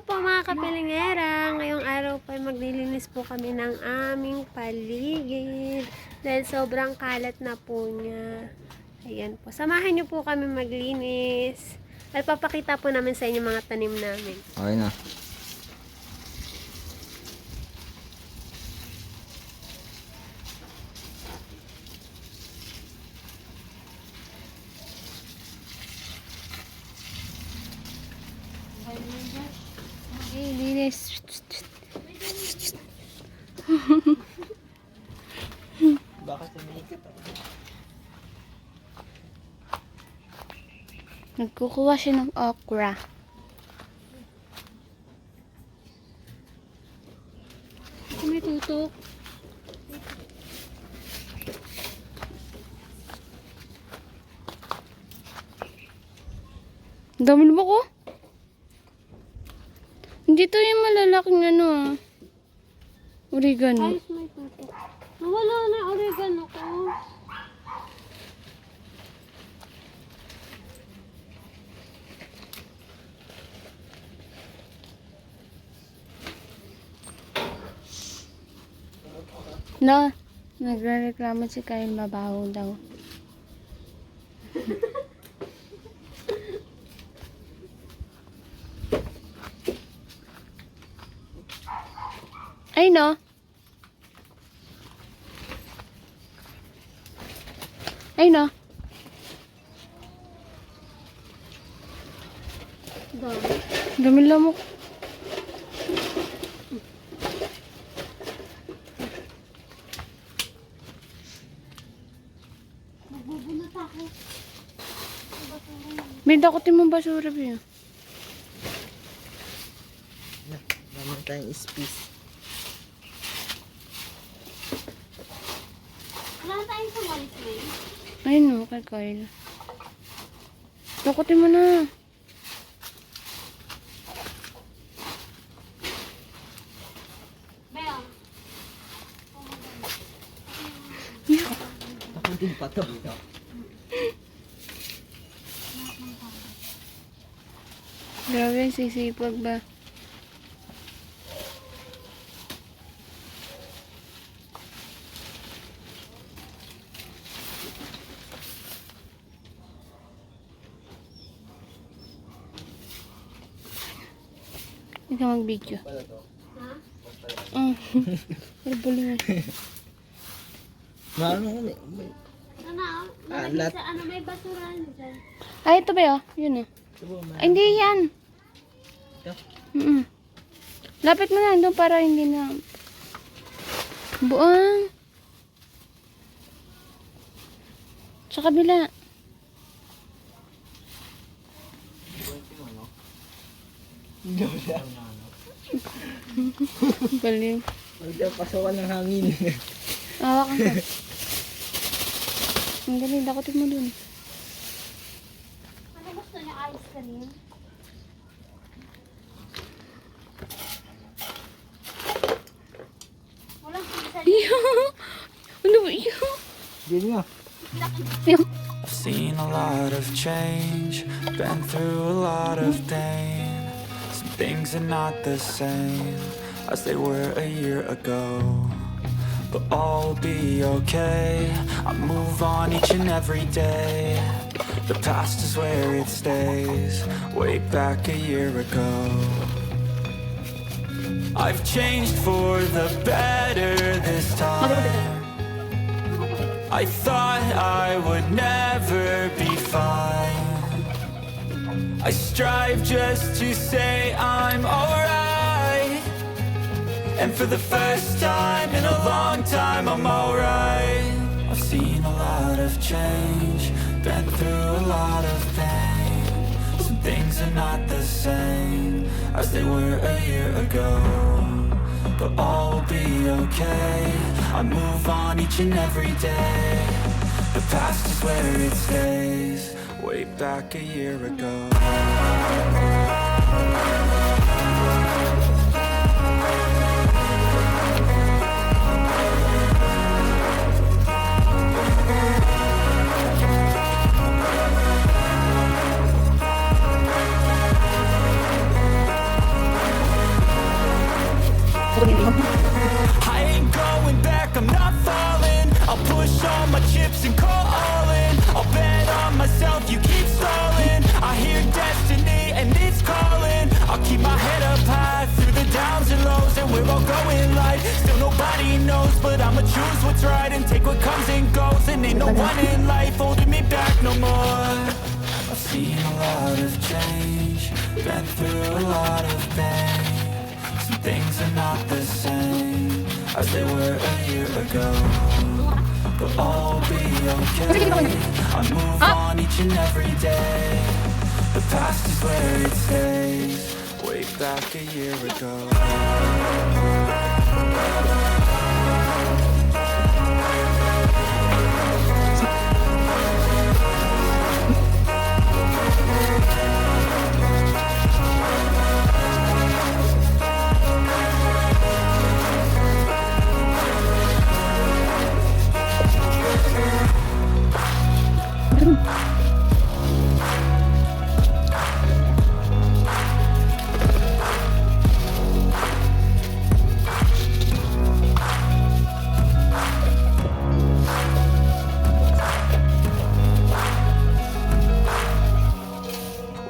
po mga kapilingera. Ngayong araw po ay maglilinis po kami ng aming paligid. Dahil sobrang kalat na po niya. Ayan po. Samahan niyo po kami maglinis. At papakita po namin sa inyo mga tanim namin. Okay na. Okay, linis. Baka tumikit ako. Nagkukuha siya ng okra. May tutok. Ang dami na ba ko? Hindi to yung malalaking ano ah. Oregano. Ayos, may tutok. Nawala na yung oregano ko. No, nagre-reklamo si Kyle, mabaho daw. Ay no. Ay no. Dami. Dami lamok. Magbubunot ako. May dakotin mong basura ba. Naman tayong space. Wala tayong sumalis na yun. Ay no, kay Kyle. Dakotin mo na. Bea. Ako din pa to. Grabe, sisipag ba? Hindi ka mag-video. Ha? Pero buling Maano ko ni. Ano? Alat. Sa ano may basurahan dyan. Ay, ito ba yun? Yun oh. Ay, hindi yan. Ito? Lapit mo na doon para hindi na buang. Sa kabila. Baling. Huwag pasawan ng hangin. Hawakan ka. Ang galing, dakotin mo dun. Ano gusto niya ice cream? Walang pizza. Iyo! Ano ba iyo? Hindi nga. I've seen a lot of change, been through a lot of pain. Some things are not the same as they were a year ago. But all will be okay, I move on each and every day. The past is where it stays, way back a year ago. I've changed for the better this time. I thought I would never be fine. I strive just to say I'm alright. And for the first time in a long time I'm alright. I've seen a lot of change, been through a lot of pain. Some things are not the same as they were a year ago. But all will be okay, I move on each and every day. The past is where it stays, way back a year ago. cash all my chips and call all in. I'll bet on myself, you keep stalling. I hear destiny and it's calling. I'll keep my head up high through the downs and lows, and we're all going light. Still nobody knows, but I'ma choose what's right and take what comes and goes. And ain't no one in life holding me back no more. I've seen a lot of change, been through a lot of pain. Some things are not the same as they were a year ago, but all will be okay. I move on each and every day. The past is where it stays. Way back a year ago.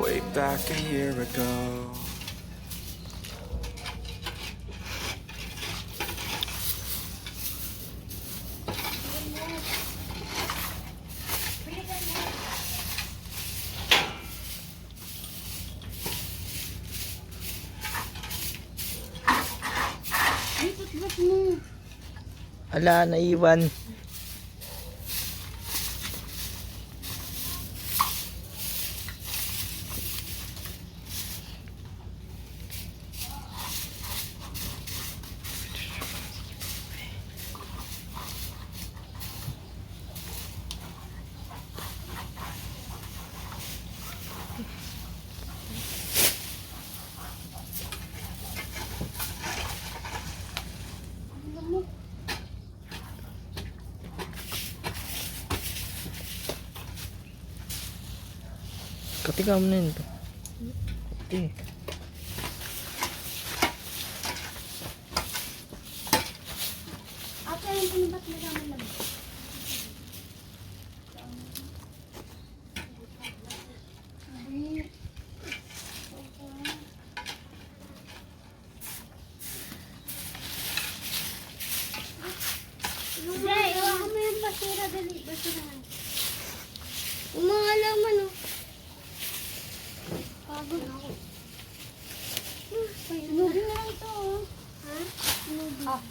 Way back a year ago. Ala, naiwan. Katika mo na yun. Kati. Ate, yung ba't nalaman lang? Jay, iwan mo yung basura, dali. Basura. Yung mga laman, oh. Pagod ako. Sunugin na lang ito, oh. Ha? Sunugin. Ah.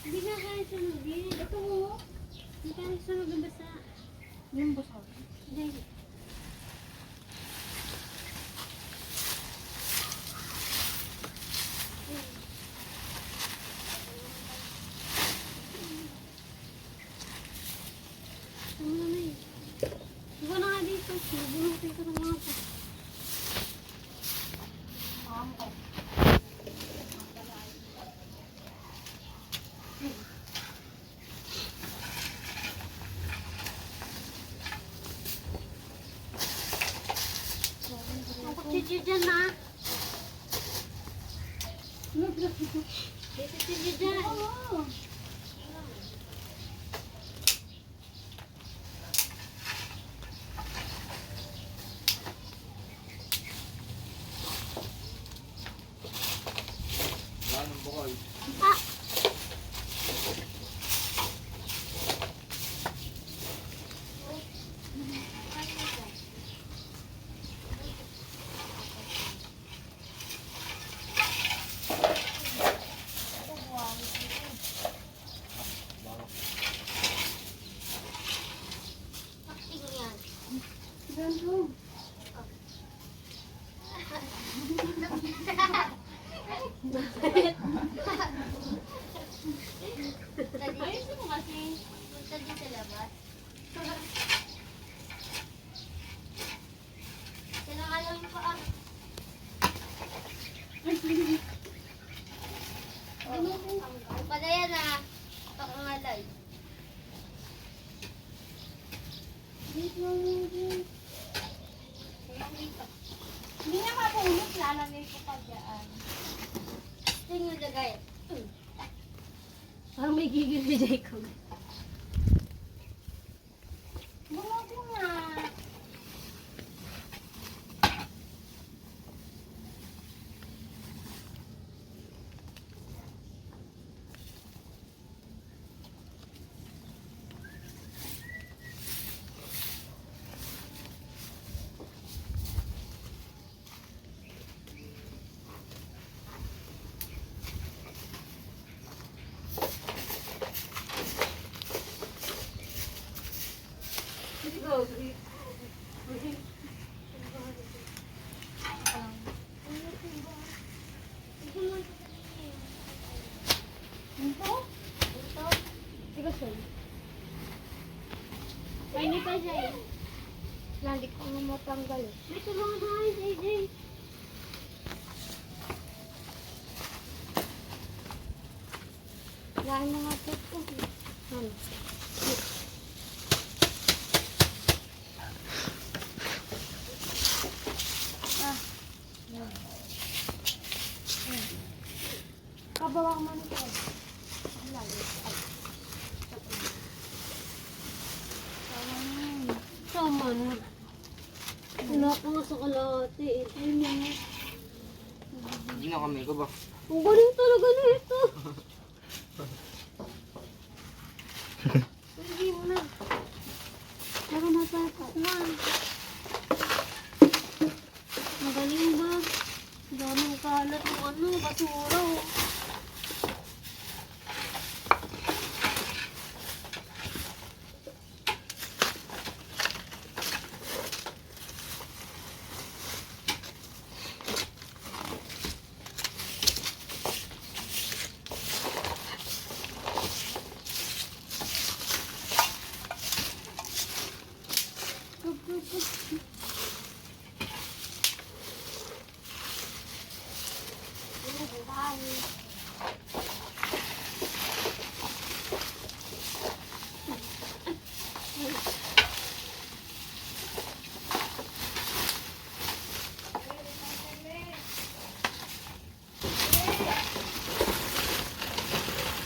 Hindi na kaya sunugin. Ito, oh. Hindi kaya sunugin basta. Yung basa. Hindi. Ano na eh. Iba na nga dito. Nabulutin ko ng mga po. Chichi dyan na. Chichi dyan. Oo. Ayusin mo kasi. Punta din sa labas. Sinangalan mo pa ah. Padaya na. Pakangalay. Hindi na mapulot. Lalagay ko pa dyan. Tingin yung lagay. Parang may gigil si Jacob. Ay, hindi pa siya eh. Lagi ko nga matanggal eh. May tulungan na kayo, AJ. Wala na nga po ito. Ano? Kabawa ko man ito. Tama na. Wala pa nga sa kalahati eh. Ayun na. Hindi na kami ko ba? Ang galing talaga na ito. Hindi mo na. Pero masakas na. Ang galing ba? Daming kalat ng ano, basura oh.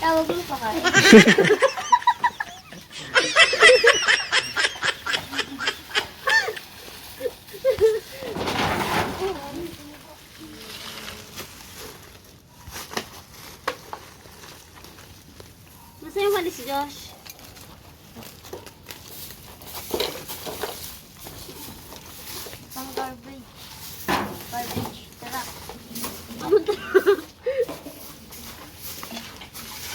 Tawag mo pa kayo. Nasa yung walis, Josh? Pang garbage. Garbage. Tara.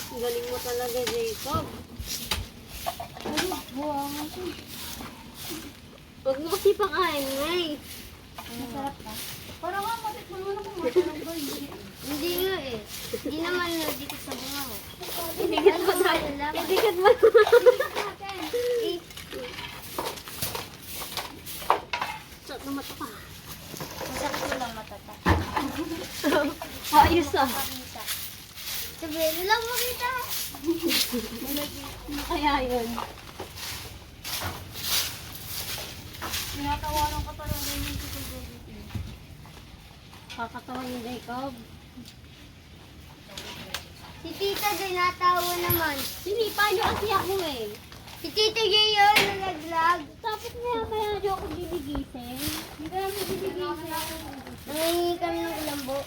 Ang galing mo talaga, Jacob. Ano? Buwang ito. Huwag mo kasi pakain, ngay. Masarap pa. Parang nga matikman mo na kung masarap ba hindi. Hindi nga eh. Hindi naman dito sa bunga mo. Ibigat mo sa akin. Ibigat mo. Eh, Sot na mata pa. masarap mo lang matata. Ayos ah. Pakita. Sabihin lang makita. Ano kaya yun? Tinatawanan ka talaga yung tutubo. Kakatawa ni Jacob. Si Tita dinatawa naman. Sinipa niyo kasi ako eh. Si Tita Gay yun, nalaglag. Tapos kaya niyo ako gigigising. Hindi ka namin gigigising. Nangingi kami ng ulambo.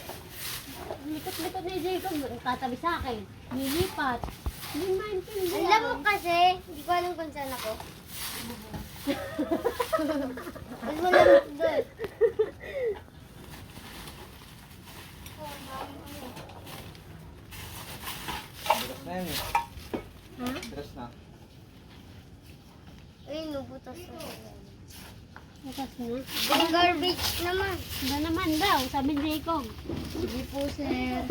Likot-likot ni Jacob. Tatabi sa akin. Lilipat. Hindi maintindihan. Alam mo kasi, hindi ko alam kung saan ako. Mas malamot doon. Na yan eh. Ha? Dress na. Ayun, nubutas na. Bukas na. Ang garbage naman. Ba naman daw, sabi ni Jacob. Sige po, sir.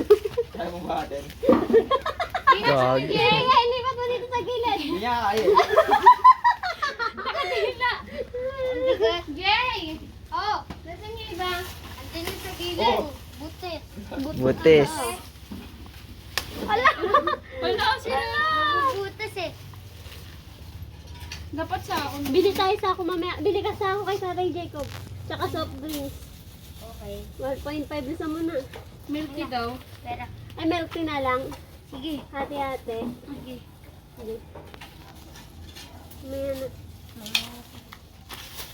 Kaya mo ba atin? Gag. Kaya ilipat mo dito sa gilid. Hindi niya kaya. Nakatingin na. Ang bigat. Jay! Oh, nasaan yung iba? Andun yun sa gilid. Oh. Butit. Butis. Wala sila. Butas eh. Dapat sa ako. Bili tayo sa ako mamaya. Bili ka sa ako kay Tatay Jacob. Tsaka soft drinks. Okay. 1.5 isa mo na. Milk tea daw. Pera. Ay, milk tea na lang. Sige. Hati-hati. Sige. Sige. May ano.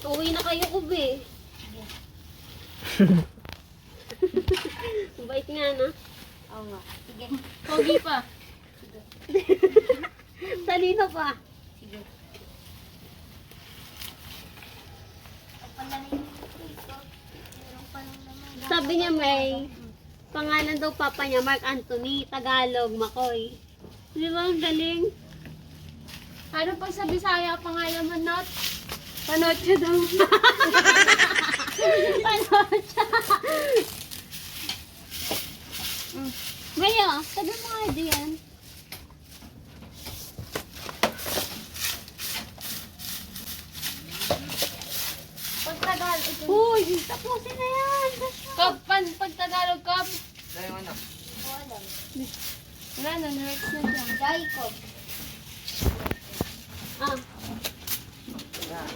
Uwi na kayo, Kubi. Bait nga, no? Oo nga. Sige. Pogi pa. Salino pa. Sige. Ang palanin yung ito. Meron pa lang naman. Sabi niya may pangalan daw papa niya, Mark Anthony, Tagalog, Makoy. Di ba ang galing? Ano pag sa Bisaya pangalan mo, Not? Panocha daw. Gaya, sabi mo nga diyan. Pagtagal, ito. Uy, tapusin na yan. Kap, pag Tagalog, kap. Dahil ano? Wala na, nerds na dyan. Jacob. Ah, Yan.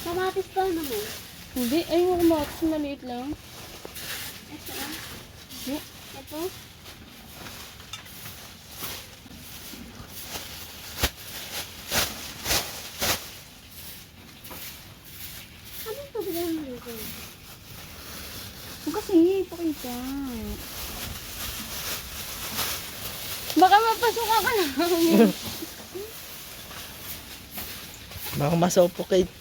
kamatis pa naman. Hindi, ay mo kumakas, maliit lang. Ito ah. Ito. Ano ito? Bigyan mo dito. Huwag kasi, pakita. Baka mapasuka ka na. Baka masuffocate.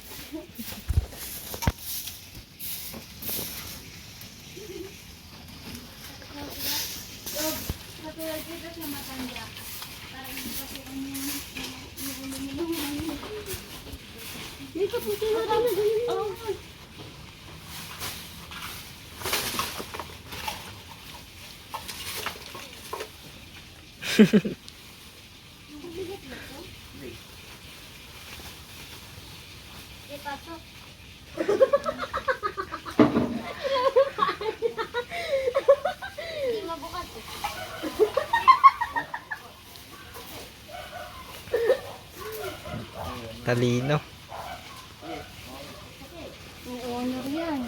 Katulad dito sa matanda. Para hindi kasi ano yung ulo nila. Dito po sila na ganyan. Oo. Ipasok. Hindi mabukas eh. Talino. May honor yan.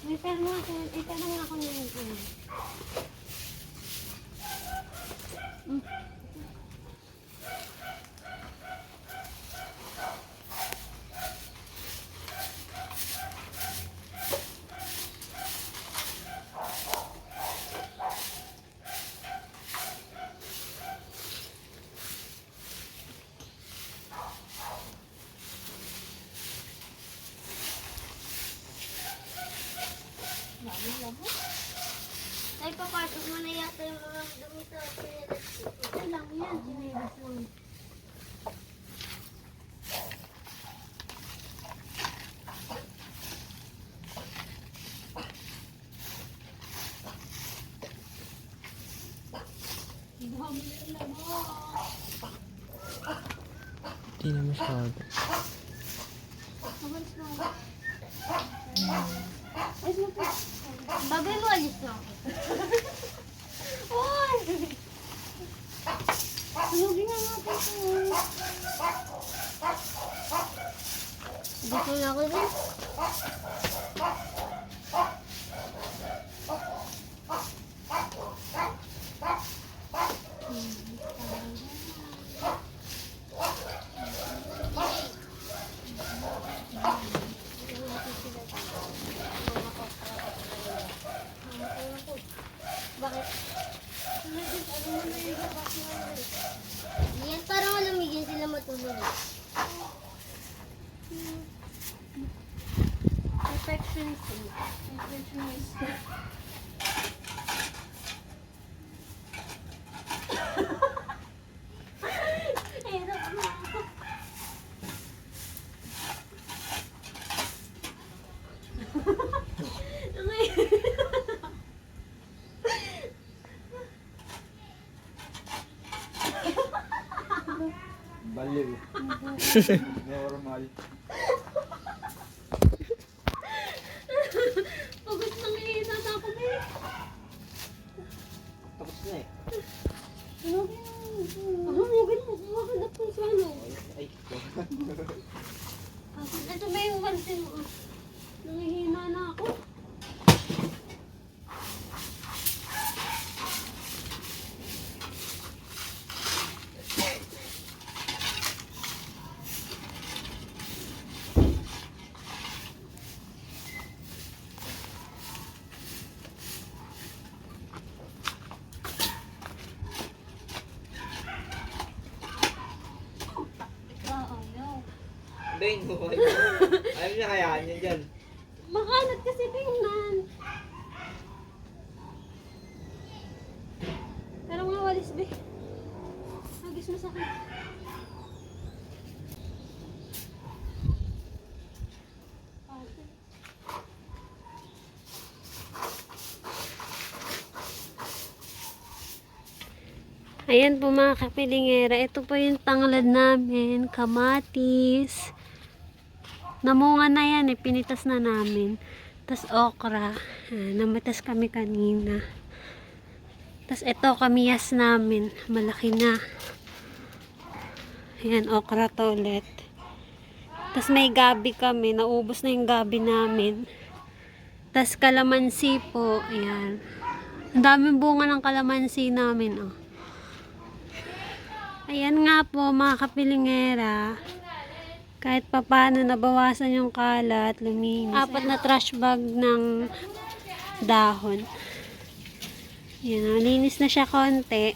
May pero ako, itanong ako na yun. Ay, papasok mo na yata yung mga dumi sa sinilas. Ito lang yan, sinilas lang. Hindi na masyado. Babay mo, alis na ako. Sunugin na natin ito. Gusto na ako din. Perfectionist. Perfectionist. Hirap na ako. Baliw. Normal. Pagod nang ihina na ako, babe. Tapos na eh. Huwagin mo. Huwagin po sa ano. Ay, Ito may wansin mo. Nangihina na ako. Bain mo. Ayaw niya kayaan yan dyan. Makalat kasi tingnan. Pero nga walis, be. Agis mo sa akin. Ayan po mga kapilingera. Ito po yung tanglad namin. Kamatis. Namunga na yan eh. Pinitas na namin. Tapos okra. Namatas kami kanina. Tapos ito kamiyas namin. Malaki na. Ayan, okra to ulit. Tapos may gabi kami. Naubos na yung gabi namin. Tapos kalamansi po. Ayan. Ang daming bunga ng kalamansi namin. Oh. Ayan nga po mga kapilingera. Kahit papano nabawasan yung kalat, luminis. 4 na trash bag ng dahon. Ayan, linis na siya konti.